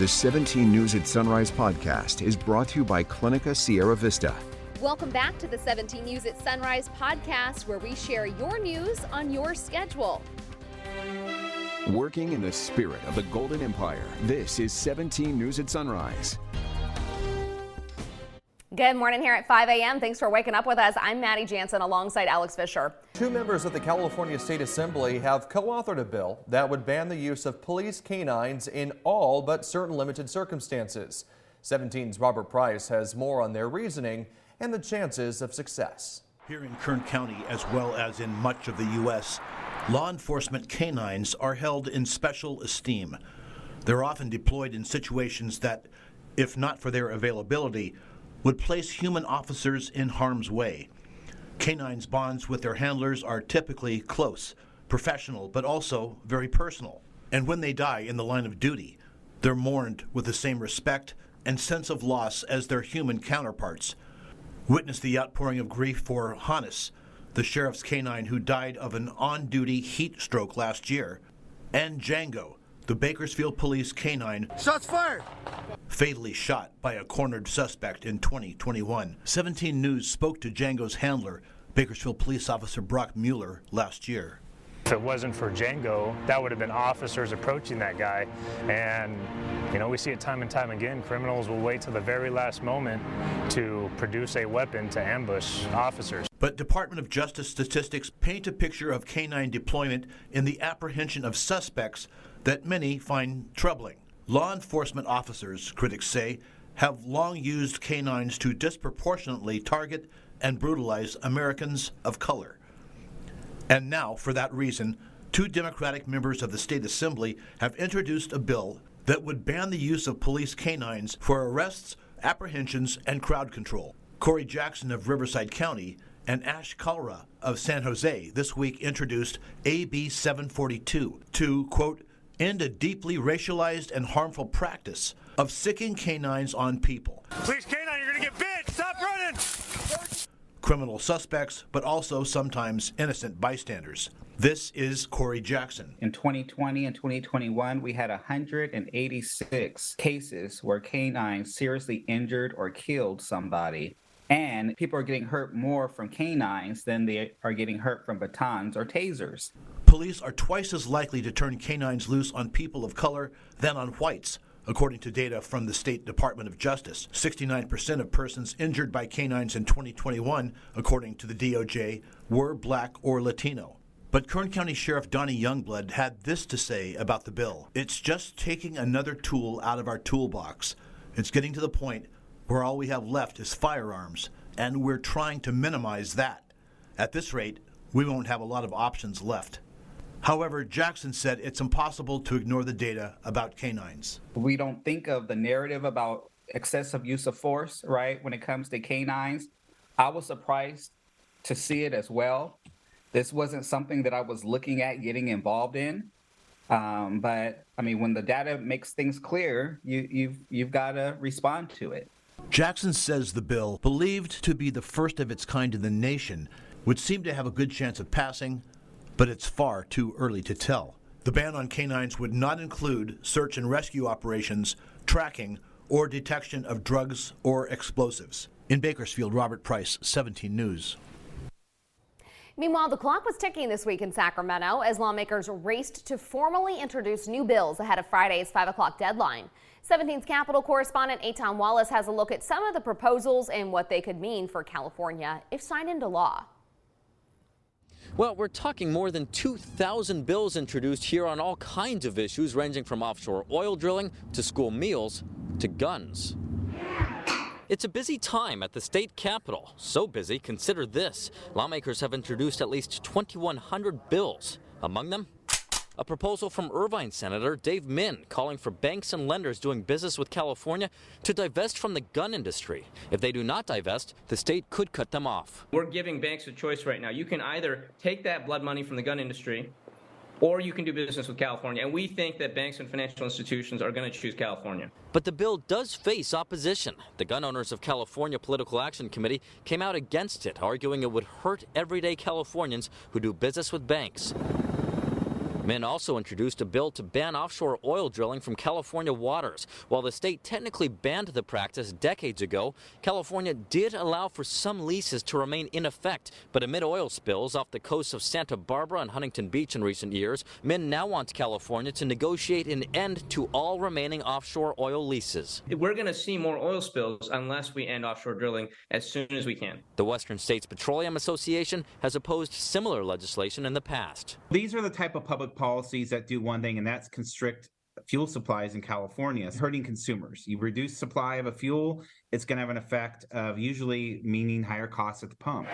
The 17 News at Sunrise podcast is brought to you by Clinica Sierra Vista. Welcome back to the 17 News at Sunrise podcast, where we share your news on your schedule. Working in the spirit of the Golden Empire, this is 17 News at Sunrise. Good morning here at 5 a.m. Thanks for waking up with us. I'm Maddie Jansen alongside Alex Fisher. Two members of the California State Assembly have co-authored a bill that would ban the use of police canines in all but certain limited circumstances. 17's Robert Price has more on their reasoning and the chances of success. Here in Kern County, as well as in much of the U.S., law enforcement canines are held in special esteem. They're often deployed in situations that, if not for their availability, would place human officers in harm's way. Canines' bonds with their handlers are typically close, professional, but also very personal. And when they die in the line of duty, they're mourned with the same respect and sense of loss as their human counterparts. Witness the outpouring of grief for Hannes, the sheriff's canine who died of an on-duty heat stroke last year, and Django, the Bakersfield Police canine, shots fired, fatally shot by a cornered suspect in 2021. 17 News spoke to Django's handler, Bakersfield Police Officer Brock Mueller, last year. If it wasn't for Django, that would have been officers approaching that guy. And, we see it time and time again. Criminals will wait till the very last moment to produce a weapon to ambush officers. But Department of Justice statistics paint a picture of canine deployment in the apprehension of suspects that many find troubling. Law enforcement officers, critics say, have long used canines to disproportionately target and brutalize Americans of color. And now, for that reason, two Democratic members of the State Assembly have introduced a bill that would ban the use of police canines for arrests, apprehensions, and crowd control. Corey Jackson of Riverside County and Ash Kalra of San Jose this week introduced AB 742 to, quote, end a deeply racialized and harmful practice of sicking canines on people. Police canine, you're gonna get bit, stop running! Criminal suspects, but also sometimes innocent bystanders. This is Corey Jackson. In 2020 and 2021, we had 186 cases where canines seriously injured or killed somebody. And people are getting hurt more from canines than they are getting hurt from batons or tasers. Police are twice as likely to turn canines loose on people of color than on whites, according to data from the State Department of Justice. 69% of persons injured by canines in 2021, according to the DOJ, were black or Latino. But Kern County Sheriff Donnie Youngblood had this to say about the bill. It's just taking another tool out of our toolbox. It's getting to the point where all we have left is firearms, and we're trying to minimize that. At this rate, we won't have a lot of options left. However, Jackson said it's impossible to ignore the data about canines. We don't think of the narrative about excessive use of force, right, when it comes to canines. I was surprised to see it as well. This wasn't something that I was looking at getting involved in. But I mean, when the data makes things clear, you've got to respond to it. Jackson says the bill, believed to be the first of its kind in the nation, would seem to have a good chance of passing, but it's far too early to tell. The ban on canines would not include search and rescue operations, tracking, or detection of drugs or explosives. In Bakersfield, Robert Price, 17 News. Meanwhile, the clock was ticking this week in Sacramento as lawmakers raced to formally introduce new bills ahead of Friday's 5 o'clock deadline. 17's Capitol correspondent Eitan Wallace has a look at some of the proposals and what they could mean for California if signed into law. Well, we're talking more than 2,000 bills introduced here on all kinds of issues, ranging from offshore oil drilling to school meals to guns. It's a busy time at the state capitol. So busy, consider this. Lawmakers have introduced at least 2,100 bills. Among them, a proposal from Irvine Senator Dave Min calling for banks and lenders doing business with California to divest from the gun industry. If they do not divest, the state could cut them off. We're giving banks a choice right now. You can either take that blood money from the gun industry, or you can do business with California. And we think that banks and financial institutions are going to choose California. But the bill does face opposition. The Gun Owners of California Political Action Committee came out against it, arguing it would hurt everyday Californians who do business with banks. Min also introduced a bill to ban offshore oil drilling from California waters. While the state technically banned the practice decades ago, California did allow for some leases to remain in effect. But amid oil spills off the coasts of Santa Barbara and Huntington Beach in recent years, Min now wants California to negotiate an end to all remaining offshore oil leases. We're going to see more oil spills unless we end offshore drilling as soon as we can. The Western States Petroleum Association has opposed similar legislation in the past. These are the type of public policies that do one thing, and that's constrict fuel supplies in California. It's hurting consumers. You reduce supply of a fuel, it's going to have an effect of usually meaning higher costs at the pump.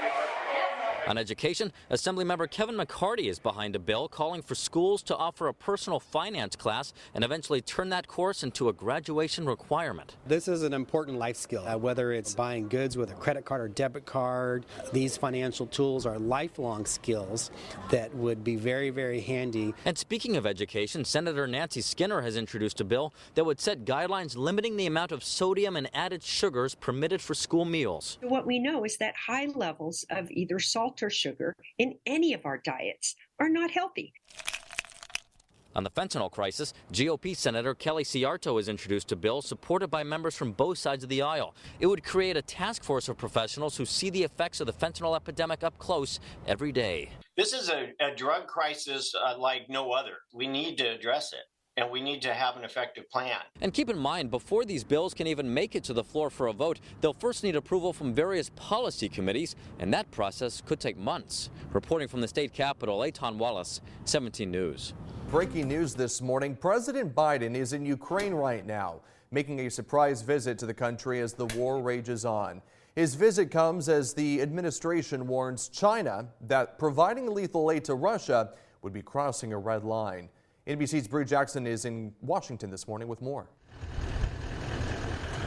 On education, Assemblymember Kevin McCarty is behind a bill calling for schools to offer a personal finance class and eventually turn that course into a graduation requirement. This is an important life skill, whether it's buying goods with a credit card or debit card. These financial tools are lifelong skills that would be very, very handy. And speaking of education, Senator Nancy Skinner has introduced a bill that would set guidelines limiting the amount of sodium and added sugars permitted for school meals. What we know is that high levels of either salt or sugar in any of our diets are not healthy. On the fentanyl crisis, GOP Senator Kelly Ciarto has introduced a bill supported by members from both sides of the aisle. It would create a task force of professionals who see the effects of the fentanyl epidemic up close every day. This is a drug crisis like no other. We need to address it, and we need to have an effective plan. And keep in mind, before these bills can even make it to the floor for a vote, they'll first need approval from various policy committees, and that process could take months. Reporting from the state capitol, Eitan Wallace, 17 News. Breaking news this morning, President Biden is in Ukraine right now, making a surprise visit to the country as the war rages on. His visit comes as the administration warns China that providing lethal aid to Russia would be crossing a red line. NBC's Bree Jackson is in Washington this morning with more.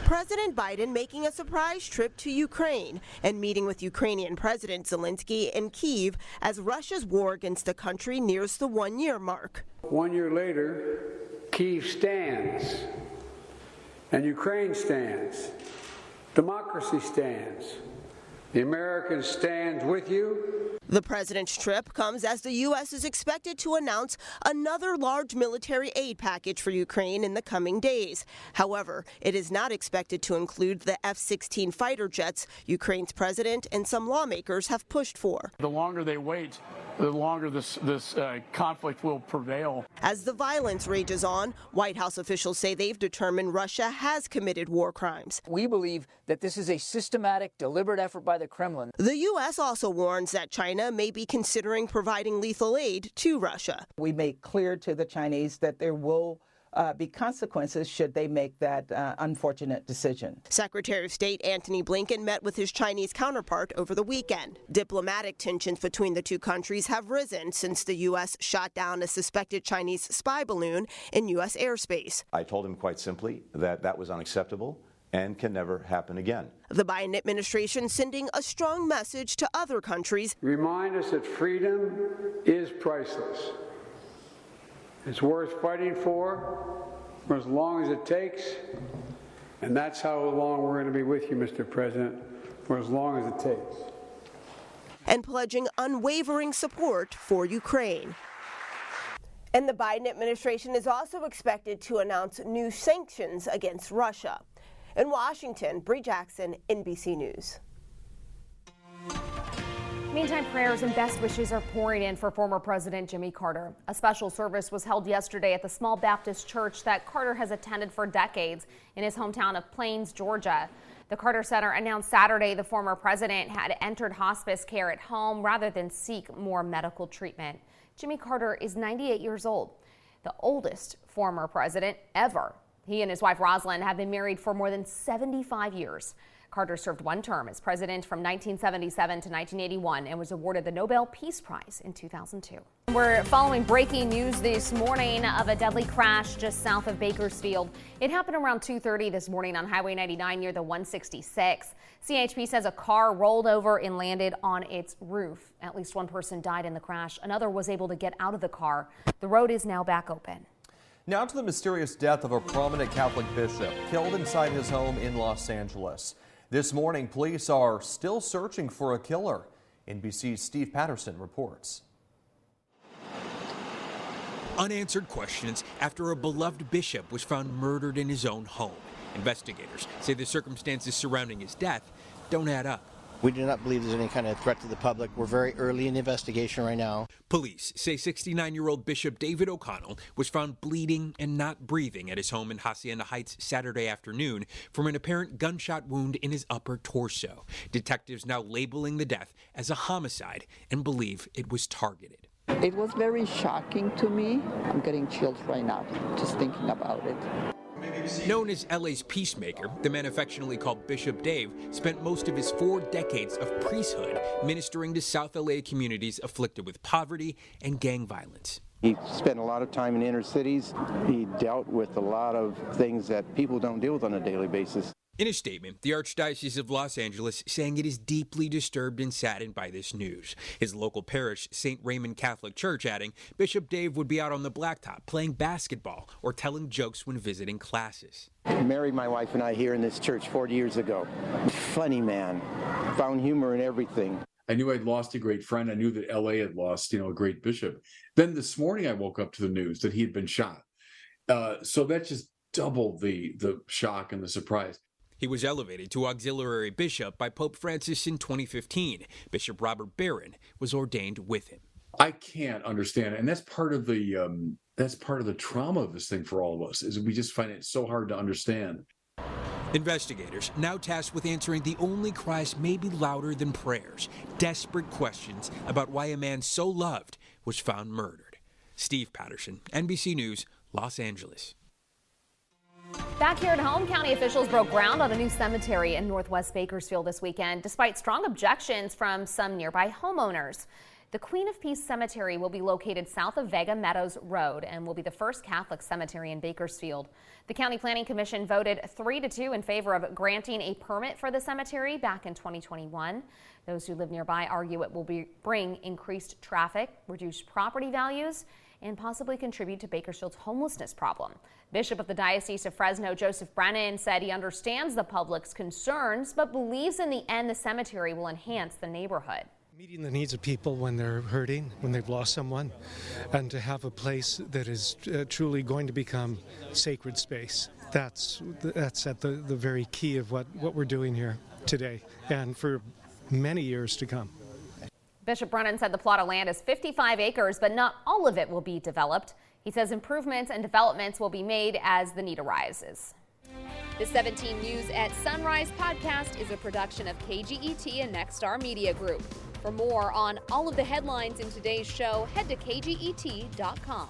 President Biden making a surprise trip to Ukraine and meeting with Ukrainian President Zelenskyy in Kyiv as Russia's war against the country nears the one-year mark. 1 year later, Kyiv stands, and Ukraine stands. Democracy stands. The Americans stand with you. The president's trip comes as the U.S. is expected to announce another large military aid package for Ukraine in the coming days. However, it is not expected to include the F-16 fighter jets Ukraine's president and some lawmakers have pushed for. The longer they wait, the longer this conflict will prevail. As the violence rages on, White House officials say they've determined Russia has committed war crimes. We believe that this is a systematic, deliberate effort by the Kremlin. The U.S. also warns that China may be considering providing lethal aid to Russia. We make clear to the Chinese that there will be consequences should they make that unfortunate decision. Secretary of State Antony Blinken met with his Chinese counterpart over the weekend. Diplomatic tensions between the two countries have risen since the U.S. shot down a suspected Chinese spy balloon in U.S. airspace. I told him quite simply that that was unacceptable and can never happen again. The Biden administration sending a strong message to other countries. Remind us that freedom is priceless. It's worth fighting for as long as it takes, and that's how long we're going to be with you, Mr. President, for as long as it takes. And pledging unwavering support for Ukraine. And the Biden administration is also expected to announce new sanctions against Russia. In Washington, Bree Jackson, NBC News. Meantime, prayers and best wishes are pouring in for former President Jimmy Carter. A special service was held yesterday at the small Baptist church that Carter has attended for decades in his hometown of Plains, Georgia. The Carter Center announced Saturday the former president had entered hospice care at home rather than seek more medical treatment. Jimmy Carter is 98 years old, the oldest former president ever. He and his wife Rosalind have been married for more than 75 years. Carter served one term as president from 1977 to 1981 and was awarded the Nobel Peace Prize in 2002. We're following breaking news this morning of a deadly crash just south of Bakersfield. It happened around 2:30 this morning on Highway 99 near the 166. CHP says a car rolled over and landed on its roof. At least one person died in the crash. Another was able to get out of the car. The road is now back open. Now to the mysterious death of a prominent Catholic bishop killed inside his home in Los Angeles. This morning, police are still searching for a killer. NBC's Steve Patterson reports. Unanswered questions after a beloved bishop was found murdered in his own home. Investigators say the circumstances surrounding his death don't add up. We do not believe there's any kind of threat to the public. We're very early in the investigation right now. Police say 69-year-old Bishop David O'Connell was found bleeding and not breathing at his home in Hacienda Heights Saturday afternoon from an apparent gunshot wound in his upper torso. Detectives now labeling the death as a homicide and believe it was targeted. It was very shocking to me. I'm getting chills right now just thinking about it. Known as LA's peacemaker, the man affectionately called Bishop Dave spent most of his 4 decades of priesthood ministering to South LA communities afflicted with poverty and gang violence. He spent a lot of time in inner cities. He dealt with a lot of things that people don't deal with on a daily basis. In a statement, the Archdiocese of Los Angeles saying it is deeply disturbed and saddened by this news. His local parish, St. Raymond Catholic Church, adding Bishop Dave would be out on the blacktop playing basketball or telling jokes when visiting classes. Married my wife and I here in this church 40 years ago. Funny man, found humor in everything. I knew I'd lost a great friend. I knew that LA had lost, a great bishop. Then this morning I woke up to the news that he had been shot. So that just doubled the shock and the surprise. He was elevated to auxiliary bishop by Pope Francis in 2015. Bishop Robert Barron was ordained with him. I can't understand it, and that's part of the trauma of this thing for all of us. Is we just find it so hard to understand. Investigators now tasked with answering the only cries maybe louder than prayers. Desperate questions about why a man so loved was found murdered. Steve Patterson, NBC News, Los Angeles. Back here at home, county officials broke ground on a new cemetery in Northwest Bakersfield this weekend, despite strong objections from some nearby homeowners. The Queen of Peace Cemetery will be located south of Vega Meadows Road and will be the first Catholic cemetery in Bakersfield. The County Planning Commission voted 3-2 in favor of granting a permit for the cemetery back in 2021. Those who live nearby argue it will bring increased traffic, reduce property values, and possibly contribute to Bakersfield's homelessness problem. Bishop of the Diocese of Fresno, Joseph Brennan, said he understands the public's concerns, but believes in the end the cemetery will enhance the neighborhood. Meeting the needs of people when they're hurting, when they've lost someone, and to have a place that is truly going to become sacred space. That's at the very key of what we're doing here today and for many years to come. Bishop Brennan said the plot of land is 55 acres, but not all of it will be developed. He says improvements and developments will be made as the need arises. The 17 News at Sunrise podcast is a production of KGET and Nexstar Media Group. For more on all of the headlines in today's show, head to kget.com.